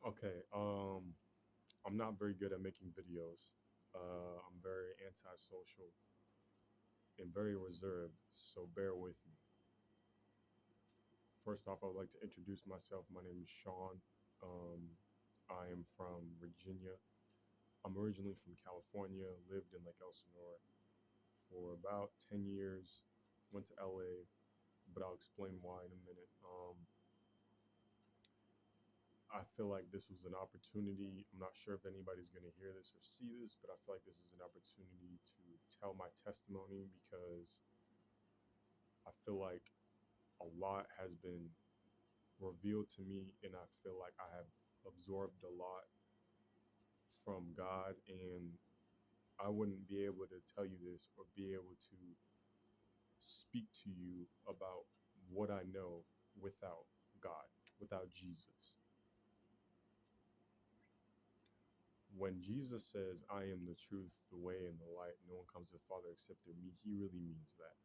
Okay, I'm not very good at making videos. I'm very antisocial and very reserved, so bear with me. First off, I would like to introduce myself. My name is Sean. Um, I am from Virginia. I'm originally from California, lived in Lake Elsinore for about 10 years, went to LA, but I'll explain why in a minute. I feel like this was an opportunity. I'm not sure if anybody's going to hear this or see this, but I feel like this is an opportunity to tell my testimony because I feel like a lot has been revealed to me, and I feel like I have absorbed a lot from God, and I wouldn't be able to tell you this or be able to speak to you about what I know without God, without Jesus. When Jesus says, I am the truth, the way, and the light, no one comes to the Father except through me, he really means that.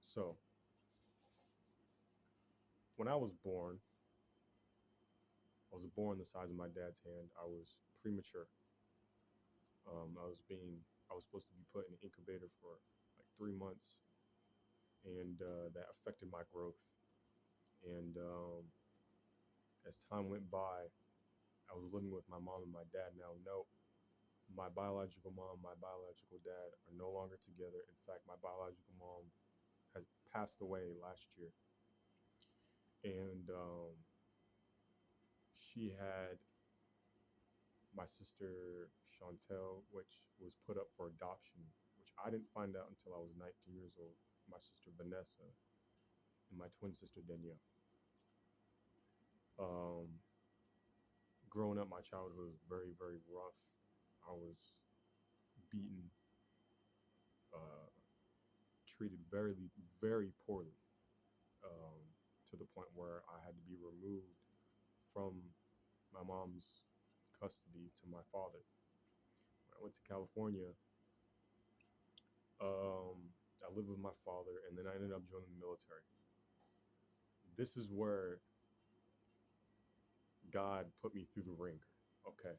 So, when I was born the size of my dad's hand. I was premature. Um, I was being, I was supposed to be put in an incubator for like 3 months, and that affected my growth. And as time went by, I was living with my mom and my dad. Now, no, my biological mom, my biological dad are no longer together. In fact, my biological mom has passed away last year, and she had my sister Chantel, which was put up for adoption, which I didn't find out until I was 19 years old. My sister Vanessa and my twin sister Danielle. Um, Growing up, my childhood was very, very rough. I was beaten, uh, treated very, very poorly, um, to the point where I had to be removed from my mom's custody to my father. When I went to California, I lived with my father, and then I ended up joining the military. This is where God put me through the ringer. Okay,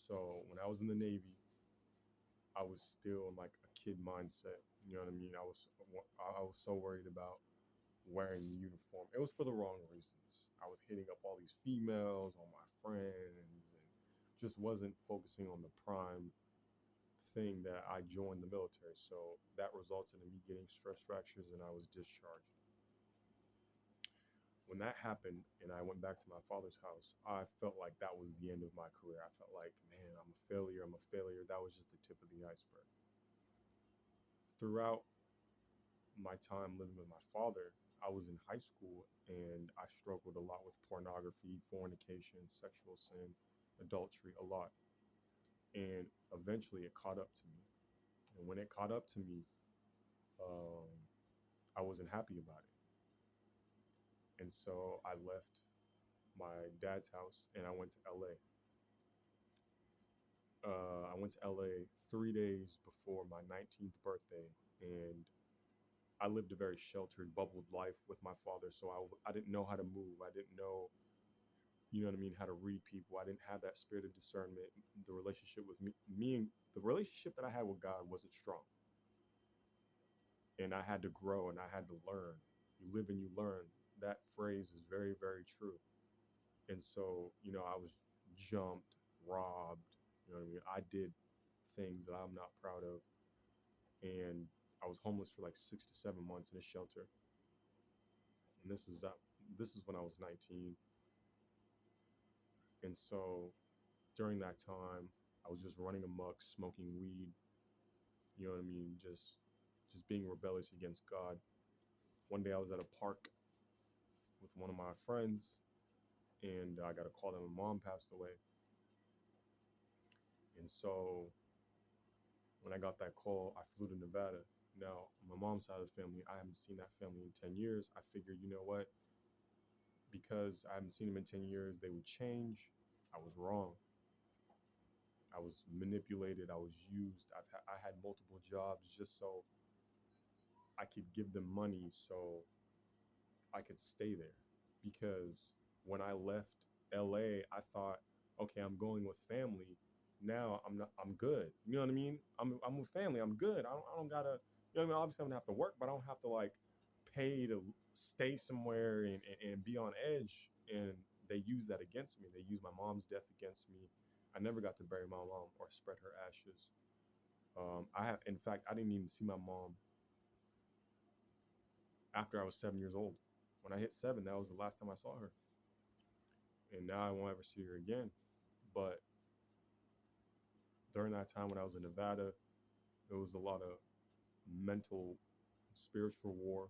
so when I was in the Navy, I was still in like a kid mindset. You know what I mean? I was so worried about wearing the uniform. It was for the wrong reasons. I was hitting up all these females, all my friends, and just wasn't focusing on the prime thing that I joined the military. So that resulted in me getting stress fractures, and I was discharged. When that happened and I went back to my father's house, I felt like that was the end of my career. I felt like, man, I'm a failure. I'm a failure. That was just the tip of the iceberg. Throughout my time living with my father, I was in high school and I struggled a lot with pornography, fornication, sexual sin, adultery, a lot. And eventually it caught up to me. And when it caught up to me, um, I wasn't happy about it. And so I left my dad's house and I went to LA. I went to LA 3 days before my 19th birthday, and I lived a very sheltered, bubbled life with my father. So I didn't know how to move. I didn't know, you know what I mean, how to read people. I didn't have that spirit of discernment. The relationship with me and the relationship that I had with God wasn't strong, and I had to grow and I had to learn. You live and you learn. That phrase is very, very true. And so, I was jumped, robbed. You know what I mean? I did things that I'm not proud of, and I was homeless for like 6 to 7 months in a shelter. And this is when I was 19. And so during that time, I was just running amok, smoking weed. You know what I mean? Just being rebellious against God. One day I was at a park with one of my friends, and I got a call that my mom passed away. And so when I got that call, I flew to Nevada. Now, my mom's side of the family, I haven't seen that family in 10 years. I figured, you know what? Because I haven't seen them in 10 years, they would change. I was wrong. I was manipulated. I was used. I had multiple jobs just so I could give them money so I could stay there because when I left LA, I thought, okay, I'm going with family. Now I'm not. I'm good. You know what I mean? I'm with family. I'm good. I don't gotta. You know what I mean? Obviously, I'm gonna have to work, but I don't have to like pay to stay somewhere and be on edge. And they use that against me. They use my mom's death against me. I never got to bury my mom or spread her ashes. I have, in fact, I didn't even see my mom after I was 7 years old. When I hit seven, that was the last time I saw her, and now I won't ever see her again. But during that time when I was in Nevada, there was a lot of mental, spiritual war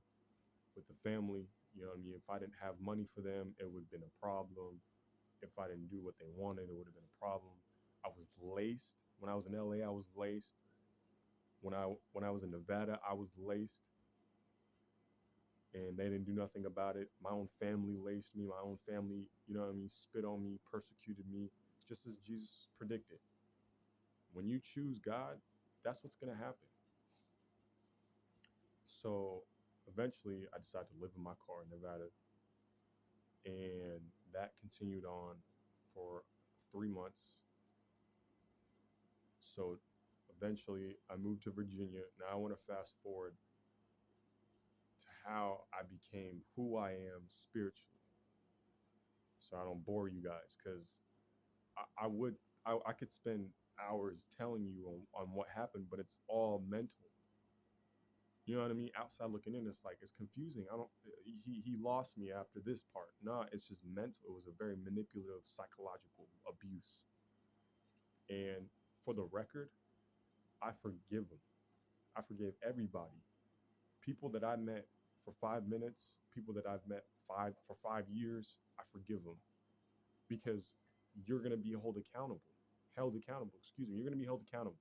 with the family. You know what I mean? If I didn't have money for them, it would have been a problem. If I didn't do what they wanted, it would have been a problem. I was laced. When I was in LA, I was laced. When I was in Nevada, I was laced, and they didn't do nothing about it. My own family laced me. My own family, you know what I mean, spit on me, persecuted me, just as Jesus predicted. When you choose God, that's what's gonna happen. So eventually, I decided to live in my car in Nevada, and that continued on for 3 months. So eventually, I moved to Virginia. Now I want to fast forward to how I became who I am spiritually, so I don't bore you guys, because I would I could spend hours telling you on what happened, but it's all mental. You know what I mean? Outside looking in, it's like it's confusing. I don't. He lost me after this part. No, it's just mental. It was a very manipulative, psychological abuse. And for the record, I forgive him. I forgave everybody. People that I met for 5 minutes, people that I've met 5 years, I forgive them, because you're gonna be held accountable. Excuse me. You're gonna be held accountable.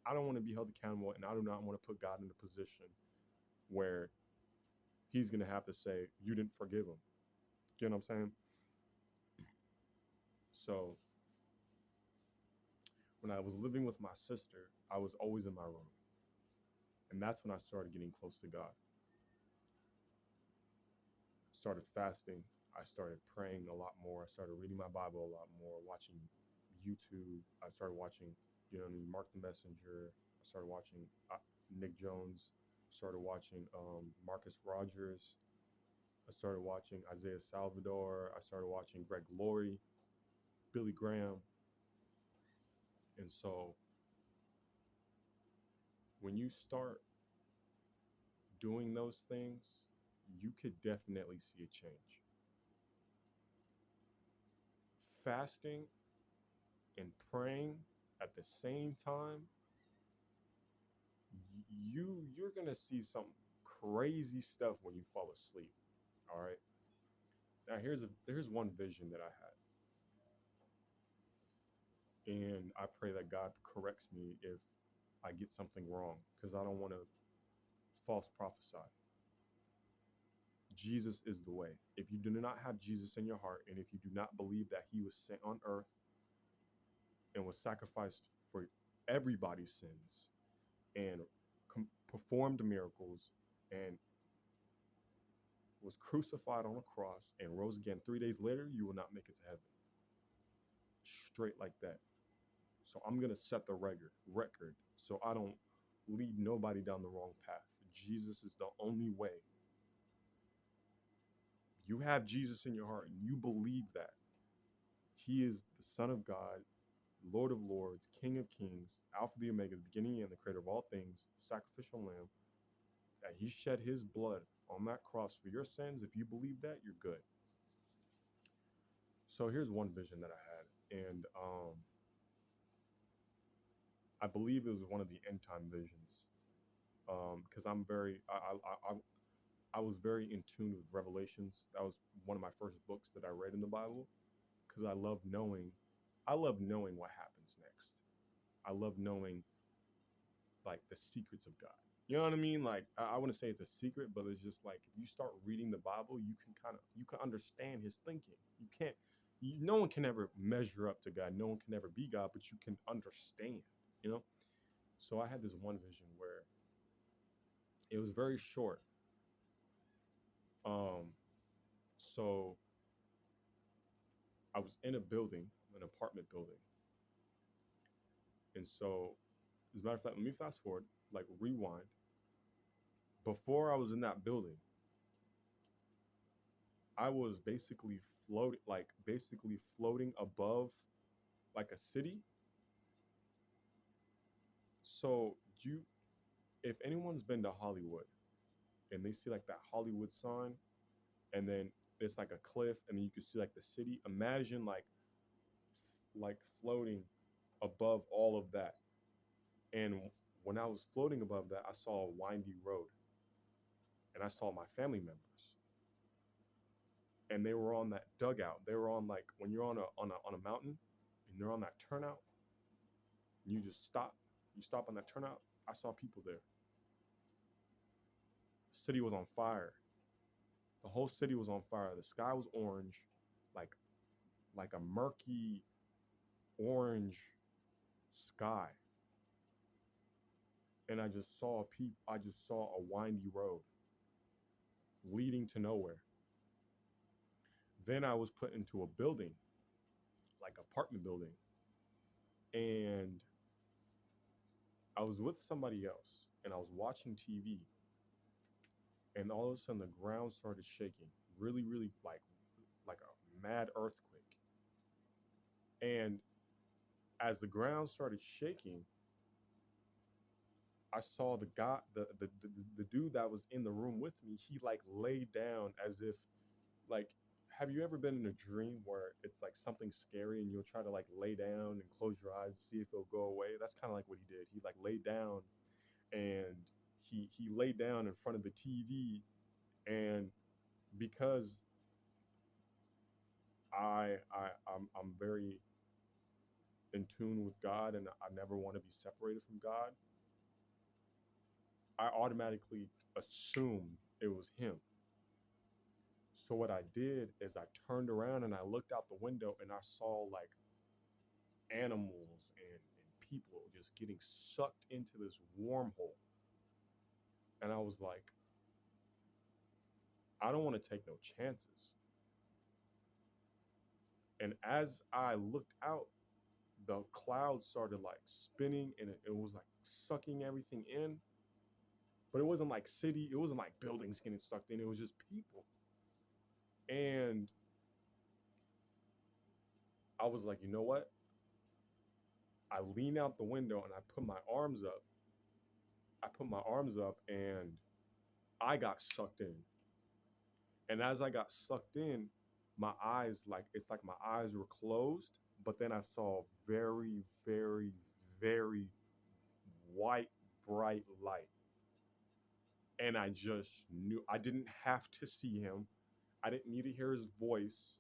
I don't want to be held accountable, and I do not want to put God in a position where He's gonna have to say you didn't forgive him. You know what I'm saying? So when I was living with my sister, I was always in my room, and that's when I started getting close to God. Started fasting. I started praying a lot more. I started reading my Bible a lot more, watching YouTube. I started watching, you know what I mean, Mark the Messenger. I started watching Nick Jones. Started watching Marcus Rogers. I started watching Isaiah Salvador. I started watching Greg Laurie, Billy Graham. And so when you start doing those things, you could definitely see a change. Fasting and praying at the same time, you're gonna see some crazy stuff when you fall asleep. All right. Now here's one vision that I had, and I pray that God corrects me if I get something wrong, because I don't want to false prophesy. Jesus is the way. If you do not have Jesus in your heart, and if you do not believe that He was sent on earth and was sacrificed for everybody's sins, and performed miracles, and was crucified on a cross and rose again 3 days later, you will not make it to heaven. Straight like that. So I'm gonna set the record so I don't lead nobody down the wrong path. Jesus is the only way. You have Jesus in your heart and you believe that He is the Son of God, Lord of Lords, King of Kings, Alpha the Omega, the beginning and the creator of all things, the sacrificial lamb, that He shed His blood on that cross for your sins. If you believe that, you're good. So here's one vision that I had, and I believe it was one of the end time visions, because I'm very I was very in tune with Revelations. That was one of my first books that I read in the Bible, because I love knowing what happens next. I love knowing like the secrets of God. You know what I mean? Like I wouldn't say it's a secret, but it's just like if you start reading the Bible, you can understand His thinking. No one can ever measure up to God. No one can ever be God, but you can understand. You know. So I had this one vision where it was very short. Um, so I was in a building, an apartment building. And so, as a matter of fact, let me fast forward, like rewind. Before I was in that building, I was basically floating above like a city. So you, if anyone's been to Hollywood and they see like that Hollywood sign, and then it's like a cliff, and then you can see like the city. Imagine like floating above all of that. And when I was floating above that, I saw a windy road, and I saw my family members, and they were on that dugout. They were on like when you're on a mountain, and they're on that turnout, and you just stop. You stop on that turnout. I saw people there. The city was on fire. The whole city was on fire. The sky was orange, like like a murky orange sky. And I just saw a windy road leading to nowhere. Then I was put into a building, like apartment building, and I was with somebody else, and I was watching TV, and all of a sudden the ground started shaking, really, really like a mad earthquake. And as the ground started shaking, I saw the dude that was in the room with me. He like laid down as if like, have you ever been in a dream where it's like something scary and you'll try to like lay down and close your eyes to see if it'll go away? That's kind of like what he did. He like laid down, and he laid down in front of the TV. And because I'm very in tune with God, and I never want to be separated from God, I automatically assumed it was him. So what I did is I turned around and I looked out the window, and I saw like animals and people just getting sucked into this wormhole. And I was like, I don't want to take no chances. And as I looked out, the clouds started like spinning, and it was like sucking everything in. But it wasn't like city, it wasn't like buildings getting sucked in, it was just people. And I was like, you know what? I lean out the window and I put my arms up. I put my arms up, and I got sucked in. And as I got sucked in, my eyes, like, it's like my eyes were closed, but then I saw very, very, very white, bright light. And I just knew I didn't have to see him. I didn't need to hear his voice.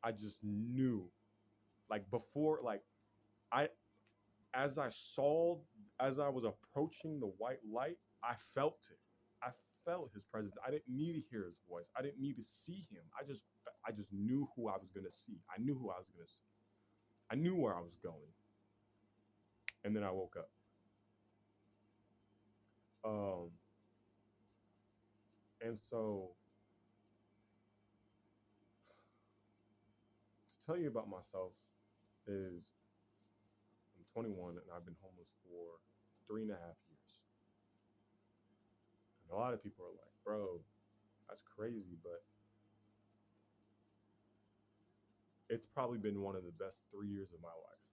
I just knew. Like before, like I as I saw as I was approaching the white light, I felt it. I felt his presence. I didn't need to hear his voice. I didn't need to see him. I just knew who I was gonna see. I knew who I was gonna see. I knew where I was going. And then I woke up. Um, and so to tell you about myself is I'm 21 and I've been homeless for 3.5 years. And a lot of people are like, bro, that's crazy, but it's probably been one of the best 3 years of my life,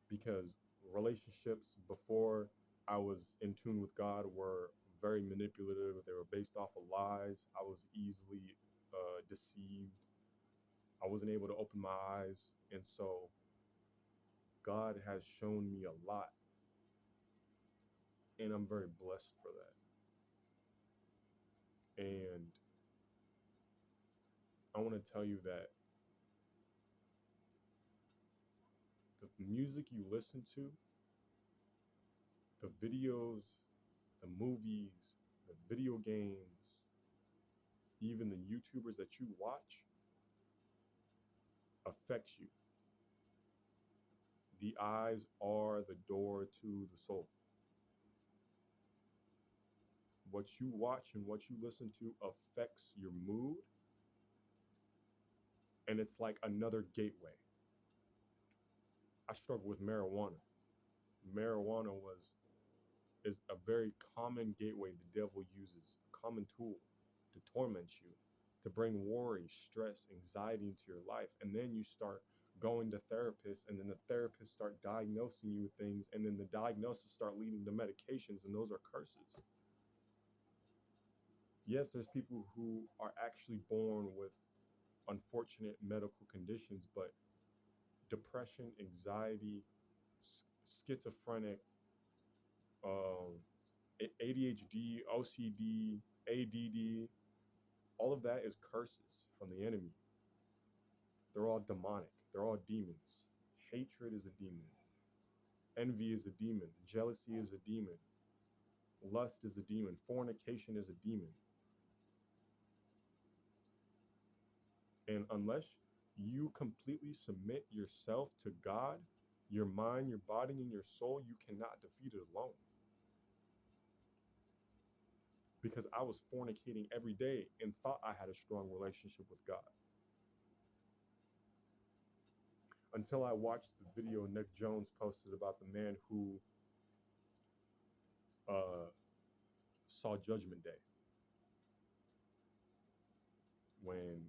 because relationships before I was in tune with God were very manipulative. They were based off of lies. I was easily deceived. I wasn't able to open my eyes. And so God has shown me a lot, and I'm very blessed for that. And I want to tell you that the music you listen to, the videos, the movies, the video games, even the YouTubers that you watch affects you. The eyes are the door to the soul. What you watch and what you listen to affects your mood, and it's like another gateway. I struggle with marijuana. Marijuana was is a very common gateway the devil uses, a common tool to torment you, to bring worry, stress, anxiety into your life. And then you start going to therapists, and then the therapists start diagnosing you with things, and then the diagnosis start leading to medications, and those are curses. Yes, there's people who are actually born with unfortunate medical conditions, but depression, anxiety, schizophrenic, um, ADHD, OCD, ADD, all of that is curses from the enemy. They're all demonic. They're all demons. Hatred is a demon. Envy is a demon. Jealousy is a demon. Lust is a demon. Fornication is a demon. And unless you completely submit yourself to God, your mind, your body, and your soul, you cannot defeat it alone. Because I was fornicating every day and thought I had a strong relationship with God. Until I watched the video Nick Jones posted about the man who uh, saw Judgment Day, when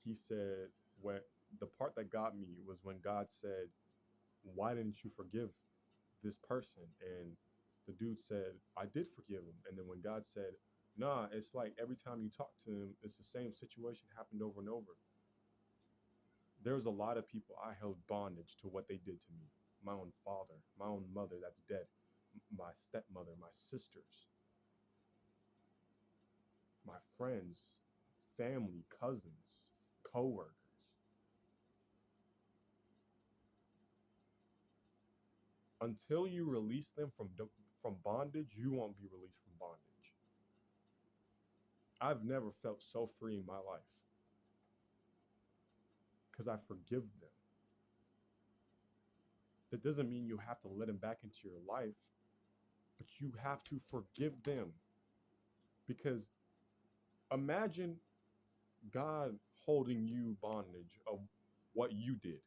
he said, when the part that got me was when God said, why didn't you forgive this person? And the dude said, I did forgive him. And then when God said, nah, it's like every time you talk to him, it's the same situation happened over and over. There's a lot of people I held bondage to what they did to me. My own father, my own mother that's dead, my stepmother, my sisters, my friends, family, cousins, co-workers. Until you release them from bondage, you won't be released from bondage. I've never felt so free in my life because I forgive them. That doesn't mean you have to let them back into your life, but you have to forgive them. Because imagine God holding you bondage of what you did.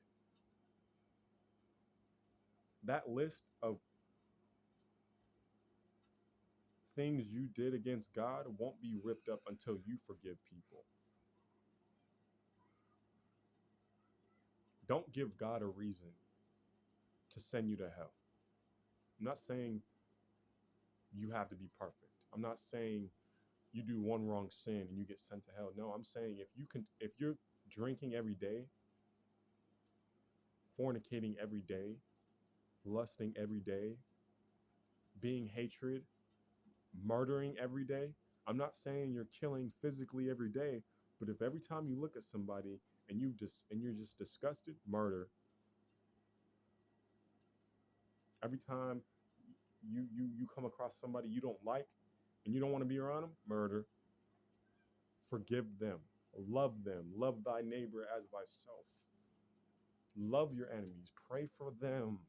That list of things you did against God won't be ripped up until you forgive people. Don't give God a reason to send you to hell. I'm not saying you have to be perfect. I'm not saying you do one wrong sin and you get sent to hell. No, I'm saying if you're drinking every day, fornicating every day, lusting every day, being hatred, murdering every day. I'm not saying you're killing physically every day, but if every time you look at somebody and you're just disgusted, murder. Every time you come across somebody you don't like and you don't want to be around them, murder. Forgive them. Love them. Love thy neighbor as thyself. Love your enemies. Pray for them.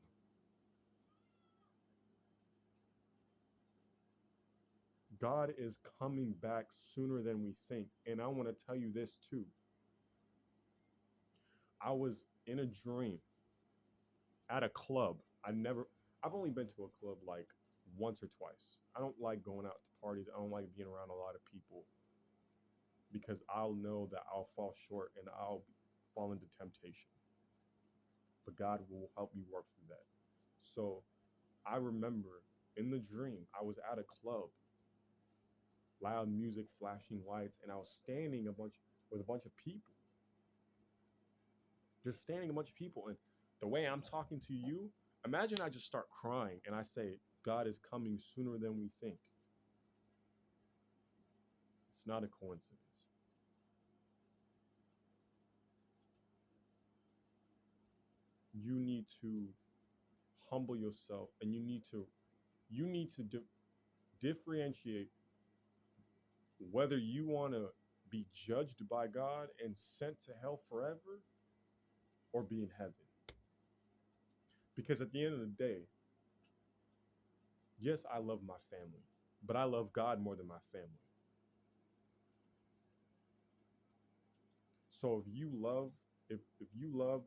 God is coming back sooner than we think. And I want to tell you this too. I was in a dream at a club. I've only been to a club like once or twice. I don't like going out to parties. I don't like being around a lot of people because I'll know that I'll fall short and I'll fall into temptation. But God will help me work through that. So I remember in the dream, I was at a club, loud music, flashing lights, and I was standing with a bunch of people. Just standing a bunch of people. And the way I'm talking to you, imagine I just start crying and I say, God is coming sooner than we think. It's not a coincidence. You need to humble yourself and you need to differentiate whether you want to be judged by God and sent to hell forever or be in heaven. Because at the end of the day, yes, I love my family, but I love God more than my family. So if you love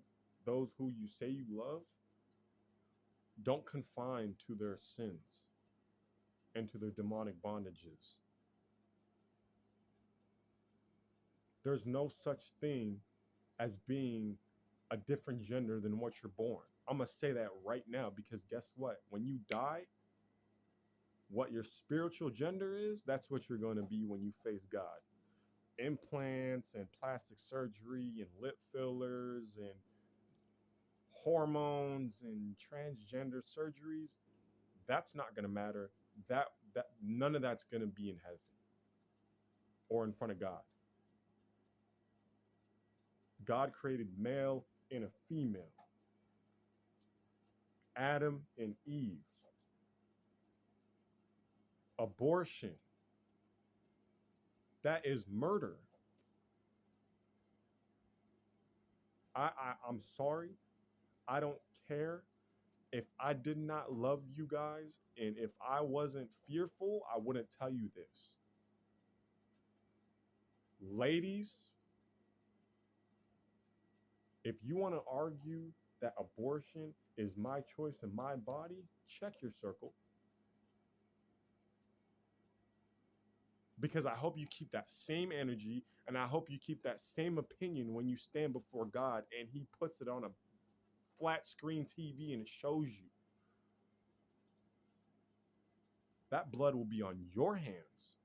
those who you say you love, don't confine to their sins and to their demonic bondages. There's no such thing as being a different gender than what you're born. I'm going to say that right now because guess what? When you die, what your spiritual gender is, that's what you're going to be when you face God. Implants and plastic surgery and lip fillers and hormones and transgender surgeries, that's not going to matter. That none of that's going to be in heaven or in front of God. God created male and a female, Adam and Eve. Abortion, that is murder. I'm sorry. I don't care. If I did not love you guys and if I wasn't fearful, I wouldn't tell you this. Ladies, if you want to argue that abortion is my choice and my body, check your circle. Because I hope you keep that same energy and I hope you keep that same opinion when you stand before God and He puts it on a flat screen TV and it shows you. That blood will be on your hands.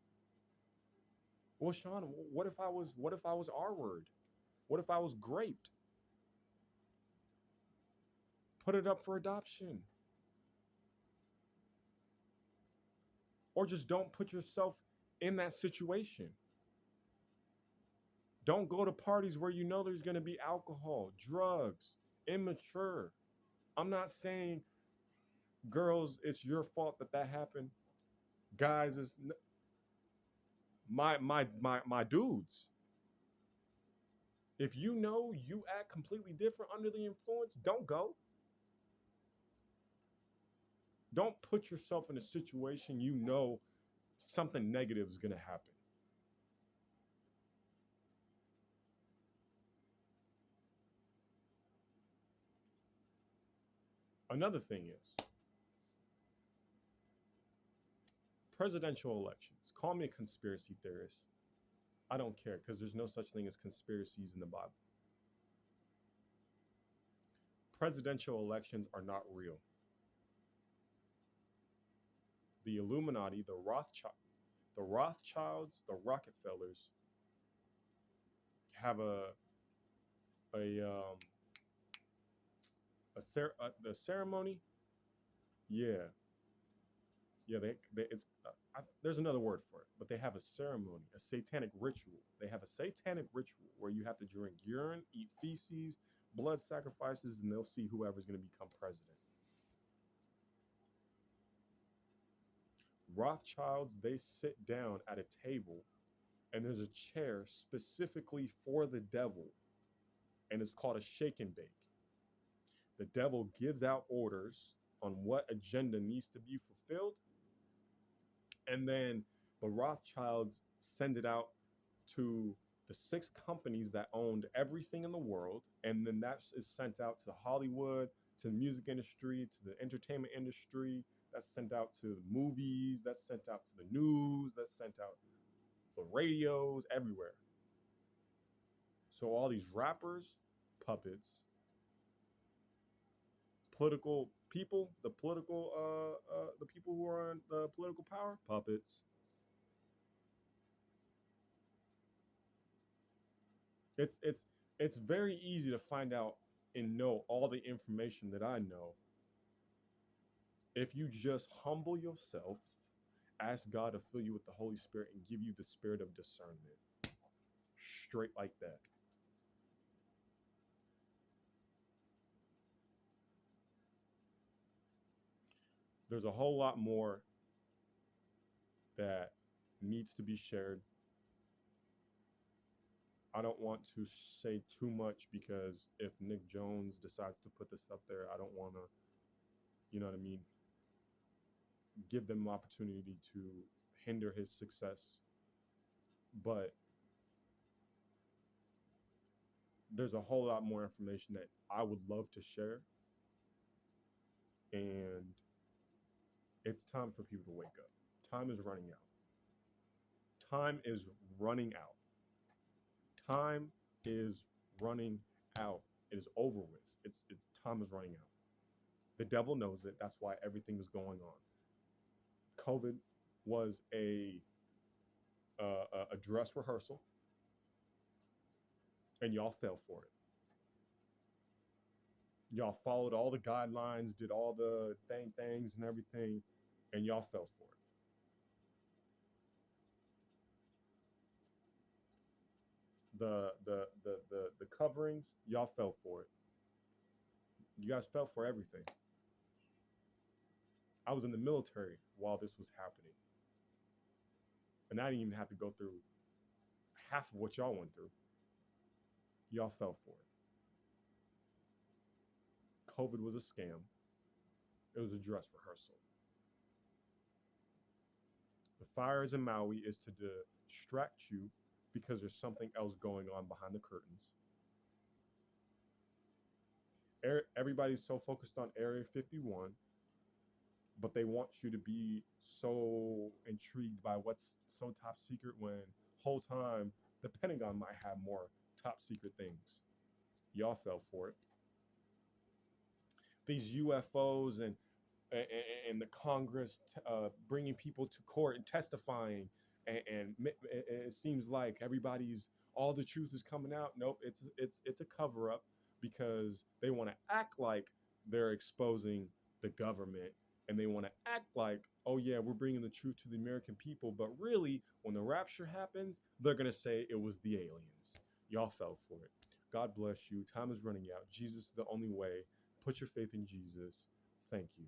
Well, Sean, what if I was R word? What if I was graped? Put it up for adoption. Or just don't put yourself in that situation. Don't go to parties where you know there's going to be alcohol, drugs, immature. I'm not saying girls, it's your fault that happened. Guys, it's my dudes. If you know you act completely different under the influence, don't go. Don't put yourself in a situation you know something negative is going to happen. Another thing is presidential elections. Call me a conspiracy theorist. I don't care because there's no such thing as conspiracies in the Bible. Presidential elections are not real. The Illuminati, the Rothschilds, the Rockefellers have a the ceremony. Yeah, yeah. It's there's another word for it, but they have a ceremony, a satanic ritual. They have a satanic ritual where you have to drink urine, eat feces, blood sacrifices, and they'll see whoever's going to become president. Rothschilds, they sit down at a table and there's a chair specifically for the devil, and it's called a shake and bake. The devil gives out orders on what agenda needs to be fulfilled, and then the Rothschilds send it out to the 6 companies that owned everything in the world, and then that is sent out to Hollywood, to the music industry, to the entertainment industry. That's sent out to the movies. That's sent out to the news. That's sent out to the radios, everywhere. So all these rappers, puppets, political people, the people who are in the political power, puppets. It's it's very easy to find out and know all the information that I know if you just humble yourself, ask God to fill you with the Holy Spirit and give you the spirit of discernment. Straight like that. There's a whole lot more that needs to be shared. I don't want to say too much because if Nick Jones decides to put this up there, I don't want to, you know what I mean, give them an opportunity to hinder his success. But there's a whole lot more information that I would love to share, and it's time for people to wake up. Time is running out. Time is running out. Time is running out. It is over with. It's time is running out. The devil knows it. That's why everything is going on. COVID was a dress rehearsal, and y'all fell for it. Y'all followed all the guidelines, did all the things and everything, and y'all fell for it. The coverings, y'all fell for it. You guys fell for everything. I was in the military while this was happening, and I didn't even have to go through half of what y'all went through. Y'all fell for it. COVID was a scam. It was a dress rehearsal. The fires in Maui is to distract you because there's something else going on behind the curtains. Everybody's so focused on Area 51, but they want you to be so intrigued by what's so top secret when whole time the Pentagon might have more top secret things. Y'all fell for it. These UFOs and the Congress bringing people to court and testifying, and it seems like everybody's all the truth is coming out. Nope, it's a cover up because they want to act like they're exposing the government, and they want to act like, oh yeah, we're bringing the truth to the American people, but really when the rapture happens, they're going to say it was the aliens. Y'all fell for it. God bless you. Time is running out. Jesus is the only way. Put your faith in Jesus. Thank you.